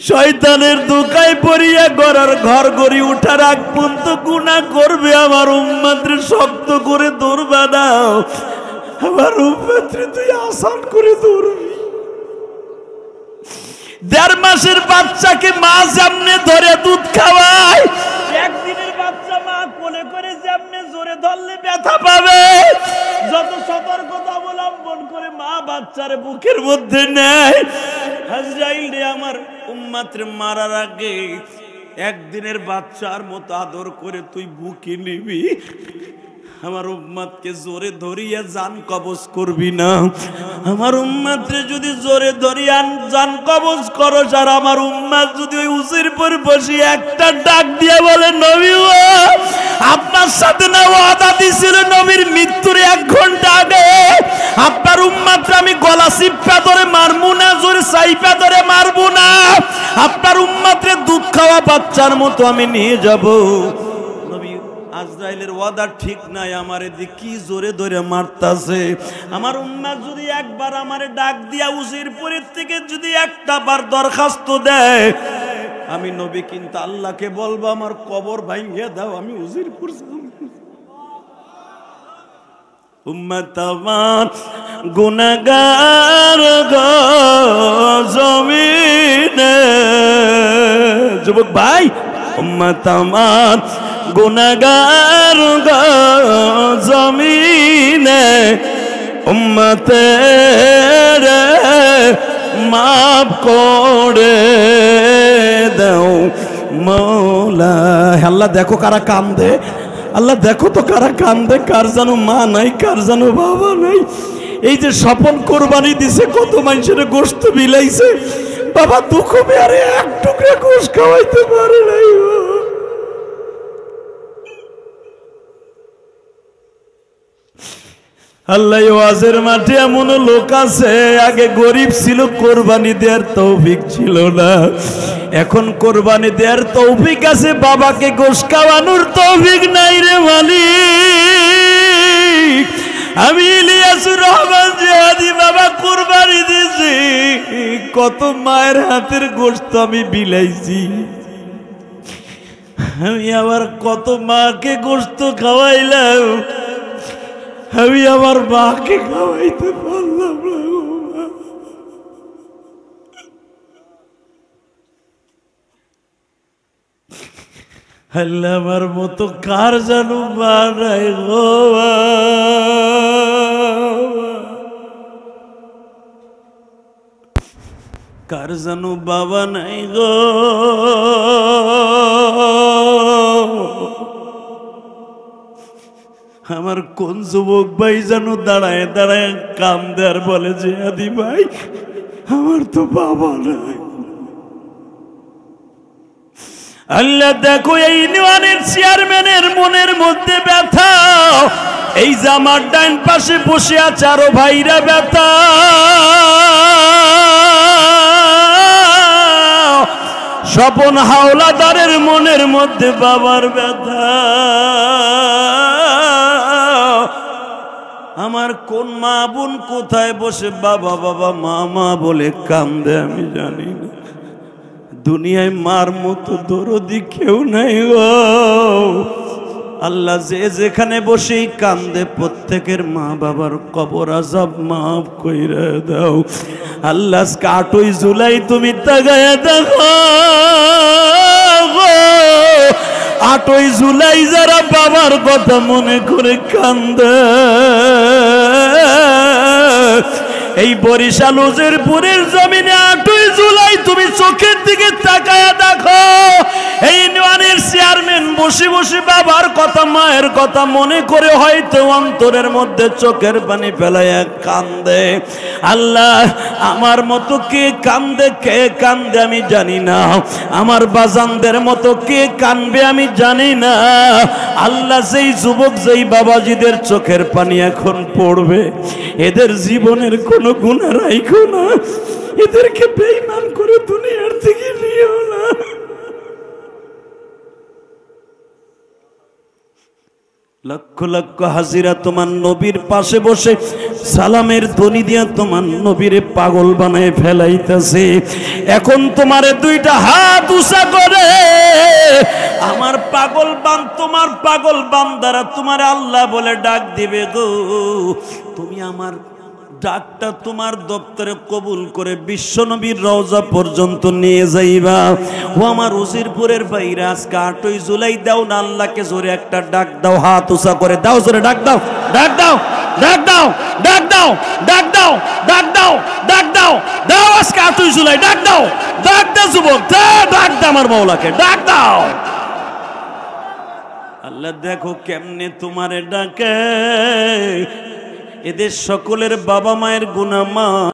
শয়তানের দোকায় পড়িয়া গড়ার ঘর গড়ি উঠার আগ পর্যন্ত গুনাহ করবে। আমার উম্মাত্রে শক্ত করে ধরবা দাও, আমার উম্মতরে তুই আসান করে ধরবি। 1.5 মাসের বাচ্চাকে মা যেমনে ধরে দুধ খাওয়ায়, একদিনের বাচ্চা মা কোলে করে যেমনে জোরে ধরলে ব্যথা পাবে, যত সতর্কতা অবলম্বন করে মা বাচ্চার বুকের মধ্যে নেয়, আজরাইল রে আমার উম্মতরে মারার আগে একদিনের বাচ্চার মতো আদর করে তুই বুকে নিবি। আমার উম্মতকে জোরে ধরিয়া জান কবজ করবি না। আমার উম্মতরে যদি জোরে ধরিয়া জান কবজ করো, আর আমার উম্মত যদি ওই উজির পর বসে একটা ডাক দিয়ে বলে, নবী গো আপনার সাথে না ওয়াদা দিছিল নবীর মৃত্যুর 1 ঘন্টা আগে আপনার উম্মতরে আমি গলা চিপ্পা ধরে মারবো না, জোরে চাইপা ধরে মারবো না, আপনার উম্মতরে দুধ খাওয়া বাচ্চার মতো আমি নিয়ে যাব। আজরাইলের ওয়াদা ঠিক নাই, আমার এদিকে কি জোরে ধরে মারতাছে। আমার উম্মত যদি একবার আমারে ডাক দিয়া উজিরপুরের থেকে যদি একটা বার দরখাস্ত দেয়, আমি নবী কিন্তু আল্লাহকে বলবো আমার কবর ভাঙিয়ে দাও, আমি উজিরপুর যাব। উম্মত আমার গুনাহগার গো জমিনে, যুবক ভাই উম্মত আমার গুনাহগার গো জমিনে, উম্মতের মাফ করে দাও মৌলা। আল্লাহ দেখো কারা কান্দে, আল্লাহ দেখো তো কারা কান্দে, কার জানো মা নাই, কার জানো বাবা নাই। এই যে স্বপন কোরবানি দিছে, কত মানুষের গোশত বিলাইছে, বাবা দুঃখ মেয়ারে 1 টুকরা গোশ খাওয়াইতে পারে নাই। আল্লাহ ওয়াজের মাঠে এমন লোক আছে, আগে গরিব ছিল, কোরবানি দেওয়ার তৌফিক ছিল না, এখন কোরবানি দেওয়ার তৌফিক আছে, বাবাকে গোশ খাওয়ানোর তৌফিক নাই রে মালিক। আমি ইলিয়াসুর রহমান জিহাদি বাবা কোরবানি দিয়েছি, কত মায়ের হাতের গোশত আমি বিলাইছি, আমি আবার কত মাকে গোশত খাওয়াইলাম, আমি আমার মাকে খাওয়াইতে পারলাম না। আল্লাহ আমার মতো কার জানো মা নাই গো, কার জানো বাবা নাই গো। আমার কোন যুবক ভাই জানো দাঁড়ায় দাঁড়ায় কান্দে আর বলে যে আদি ভাই আমার তো বাবা নাই। আল্লাহ দেখো এই ইউনিয়নের চেয়ারম্যানের মনের মধ্যে ব্যথা, এই যে আমার ডান পাশে বসে আছে আরো ভাইরা ব্যথা, স্বপন হাওলাদারের মনের মধ্যে বাবার ব্যথা। আমার কোন মা বোন কোথায় বসে বাবা বাবা মা মা বলে কান্দে আমি জানি না। দুনিয়ায় মার মতো দরদি কেউ নাই গো। আল্লাহ যে যেখানে বসেই কান্দে প্রত্যেকের মা বাবার কবর আযাব মাফ কইরা দাও। আল্লাহ 8ই জুলাই তুমি তাকায়া দেখো, 8ই জুলাই যারা বাবার কথা মনে করে কান্দে, এই বরিশাল উজিরপুরের জমিনে 8ই জুলাই তুমি চোখের দিকে তাকায়া দেখো, এই ইউনিয়নের চেয়ারম্যান বসে বসে বাবার কথা মায়ের কথা মনে করে হয়তো অন্তরের মধ্যে চোখের পানি ফেলাইয়া কান্দে। আল্লাহ আমার মতো কে কান্দে আমি জানি না, আমার বাজানদের মতো কে কানবে আমি জানি না। আল্লাহ যেই যুবক যেই বাবাজিদের চোখের পানি এখন পড়বে, এদের জীবনের কোনো গুনাহ রাখো না, এদেরকে বেঈমান করে দুনিয়ার থেকে নিও না। লক্ষ লক্ষ হাজিরা তোমার নবীর পাশে বসে সালামের ধ্বনি দিয়া তোমার নবীরে পাগল বানায় ফেলাইতেছে। এখন তোমারে দুইটা হাত উঁচা করে আমার পাগল বান, তোমার পাগল বান্দারা তোমার আল্লাহ বলে ডাক দিবে গো। তুমি আমার ডাকটা তোমার দপ্তরে কবুল করে বিশ্বনবীর রওজা পর্যন্ত নিয়ে যাইবা। ও আমার উজিরপুরের বাইরে আজকে 8ই জুলাই দাও না, আল্লাহকে জোরে একটা ডাক দাও, হাত উঁচা করে দাও, জোরে ডাক দাও, ডাক দাও, ডাক দাও, ডাক দাও, ডাক দাও, ডাক দাও, ডাক দাও, দাও আজকে 8ই জুলাই ডাক দাও, ডাক দাও যুবক, ডাক দাও আমার মাওলাকে, ডাক দাও। আল্লাহ দেখো কেমনে তোমারে ডাকে। এদের সকলের বাবা মায়ের গুনাহ মাফ